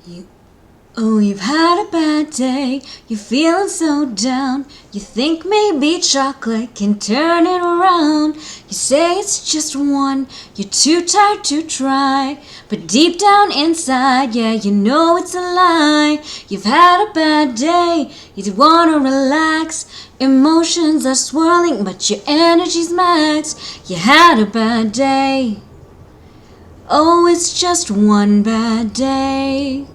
You, oh, you've had a bad day, you're feeling so down. You think maybe chocolate can turn it around. You say it's just one, you're too tired to try. But deep down inside, yeah, you know it's a lie. You've had a bad day, you wanna relax. Emotions are swirling, but your energy's maxed. You had a bad day. Oh, it's just one bad day.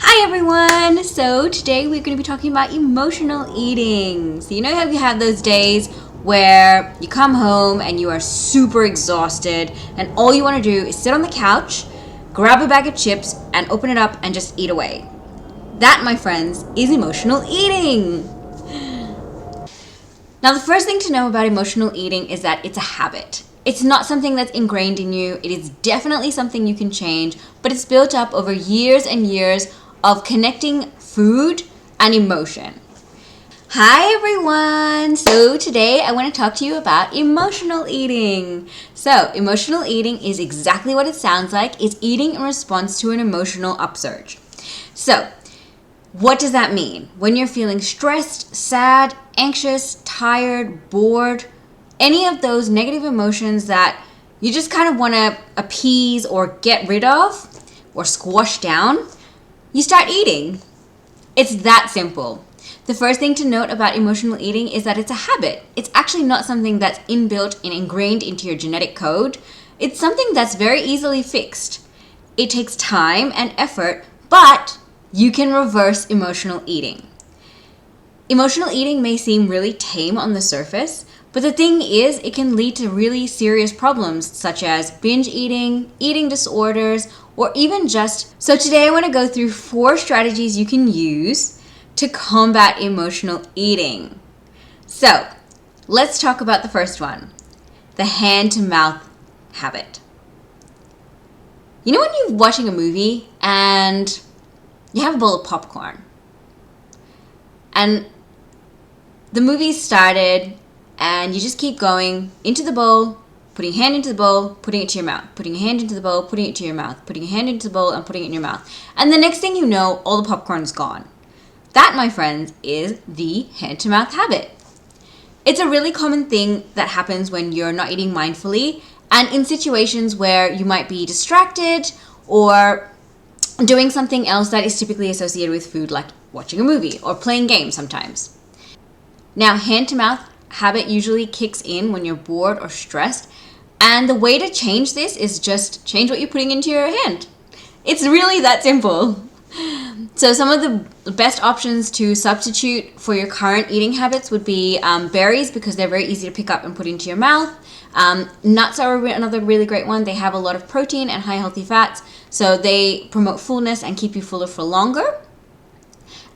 Hi everyone! So today we're going to be talking about emotional eating. So you know how you have those days where you come home and you are super exhausted and all you want to do is sit on the couch, grab a bag of chips and open it up and just eat away. That, my friends, is emotional eating. Now, the first thing to know about emotional eating is that it's a habit. It's not something that's ingrained in you. It is definitely something you can change, but it's built up over years and years of connecting food and emotion. Hi everyone! So today I want to talk to you about emotional eating. So emotional eating is exactly what it sounds like. It's eating in response to an emotional upsurge. So what does that mean? When you're feeling stressed, sad, anxious, tired, bored, any of those negative emotions that you just kind of want to appease or get rid of or squash down, you start eating. It's that simple. The first thing to note about emotional eating is that it's a habit. It's actually not something that's inbuilt and ingrained into your genetic code. It's something that's very easily fixed. It takes time and effort, but you can reverse emotional eating. Emotional eating may seem really tame on the surface, but the thing is, it can lead to really serious problems such as binge eating, eating disorders, or even just... So today I want to go through 4 strategies you can use to combat emotional eating. So let's talk about the first one, the hand-to-mouth habit. You know when you're watching a movie and you have a bowl of popcorn and the movie started and you just keep going into the bowl, putting your hand into the bowl, putting it to your mouth, putting your hand into the bowl, putting it to your mouth, putting your hand into the bowl and putting it in your mouth. And the next thing you know, all the popcorn is gone. That, my friends, is the hand-to-mouth habit. It's a really common thing that happens when you're not eating mindfully and in situations where you might be distracted or doing something else that is typically associated with food, like watching a movie or playing games sometimes. Now, hand-to-mouth habit usually kicks in when you're bored or stressed, and the way to change this is just change what you're putting into your hand. It's really that simple. So some of the best options to substitute for your current eating habits would be berries, because they're very easy to pick up and put into your mouth. Nuts are another really great one. They have a lot of protein and high healthy fats, so they promote fullness and keep you fuller for longer.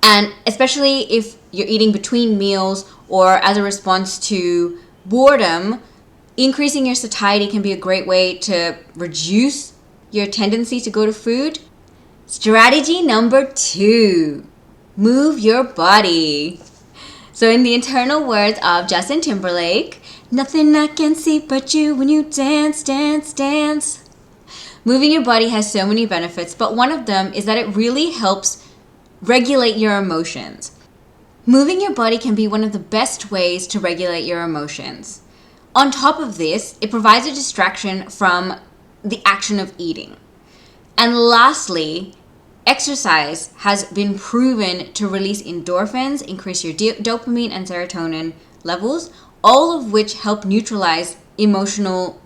And especially if you're eating between meals or as a response to boredom, increasing your satiety can be a great way to reduce your tendency to go to food. Strategy number 2, move your body. So in the internal words of Justin Timberlake, nothing I can see but you when you dance, dance, dance. Moving your body has so many benefits, but one of them is that it really helps regulate your emotions. Moving your body can be one of the best ways to regulate your emotions. On top of this, it provides a distraction from the action of eating. And lastly, exercise has been proven to release endorphins, increase your dopamine and serotonin levels, all of which help neutralize emotional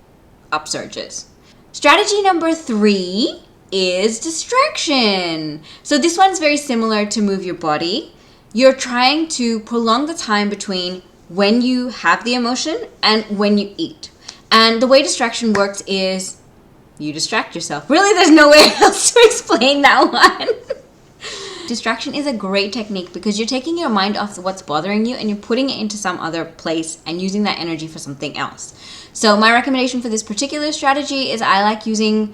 upsurges. Strategy number 3 is distraction. So this one's very similar to move your body. You're trying to prolong the time between when you have the emotion and when you eat. And the way distraction works is you distract yourself. Really, there's no way else to explain that one. Distraction is a great technique because you're taking your mind off what's bothering you and you're putting it into some other place and using that energy for something else. So my recommendation for this particular strategy is I like using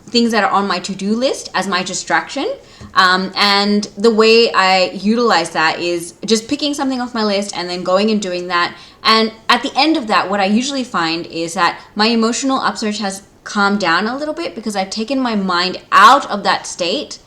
things that are on my to-do list as my distraction. And the way I utilize that is just picking something off my list and then going and doing that. And at the end of that, what I usually find is that my emotional upsurge has calm down a little bit because I've taken my mind out of that state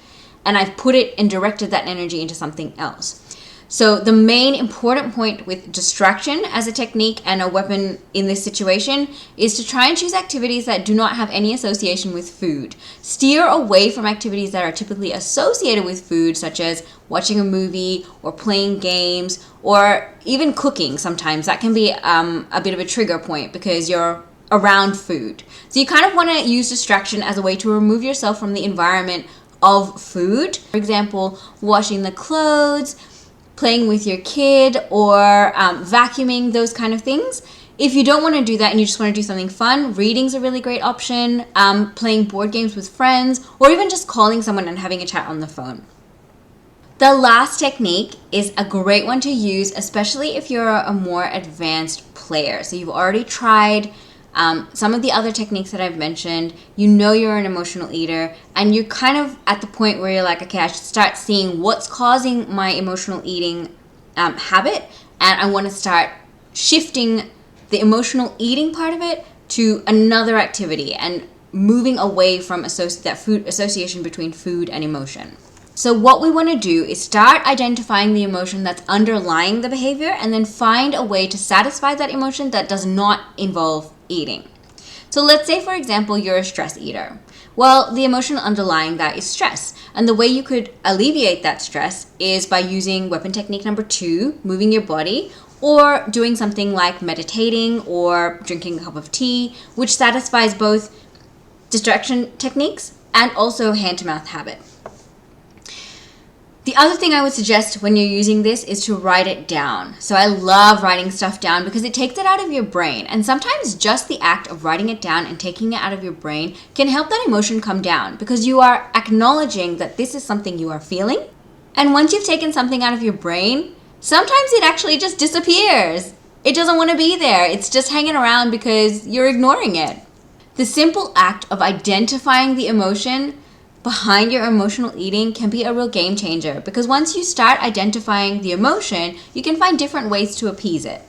and I've put it and directed that energy into something else. So the main important point with distraction as a technique and a weapon in this situation is to try and choose activities that do not have any association with food. Steer away from activities that are typically associated with food, such as watching a movie or playing games or even cooking sometimes. That can be a bit of a trigger point because you're around food. So you kind of want to use distraction as a way to remove yourself from the environment of food. For example, washing the clothes, playing with your kid, or vacuuming, those kind of things. If you don't want to do that and you just want to do something fun, reading's a really great option, playing board games with friends, or even just calling someone and having a chat on the phone. The last technique is a great one to use, especially if you're a more advanced player. So you've already tried some of the other techniques that I've mentioned, you know you're an emotional eater, and you're kind of at the point where you're like, okay, I should start seeing what's causing my emotional eating habit, and I want to start shifting the emotional eating part of it to another activity and moving away from that food association between food and emotion. So what we want to do is start identifying the emotion that's underlying the behavior and then find a way to satisfy that emotion that does not involve eating. So let's say, for example, you're a stress eater. Well, the emotion underlying that is stress. And the way you could alleviate that stress is by using weapon technique number 2, moving your body, or doing something like meditating or drinking a cup of tea, which satisfies both distraction techniques and also hand-to-mouth habit. The other thing I would suggest when you're using this is to write it down. So I love writing stuff down because it takes it out of your brain. And sometimes just the act of writing it down and taking it out of your brain can help that emotion come down because you are acknowledging that this is something you are feeling. And once you've taken something out of your brain, sometimes it actually just disappears. It doesn't want to be there. It's just hanging around because you're ignoring it. The simple act of identifying the emotion behind your emotional eating can be a real game changer because once you start identifying the emotion, you can find different ways to appease it.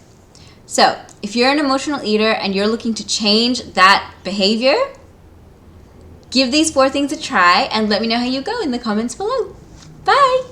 So, if you're an emotional eater and you're looking to change that behavior, give these 4 things a try and let me know how you go in the comments below. Bye!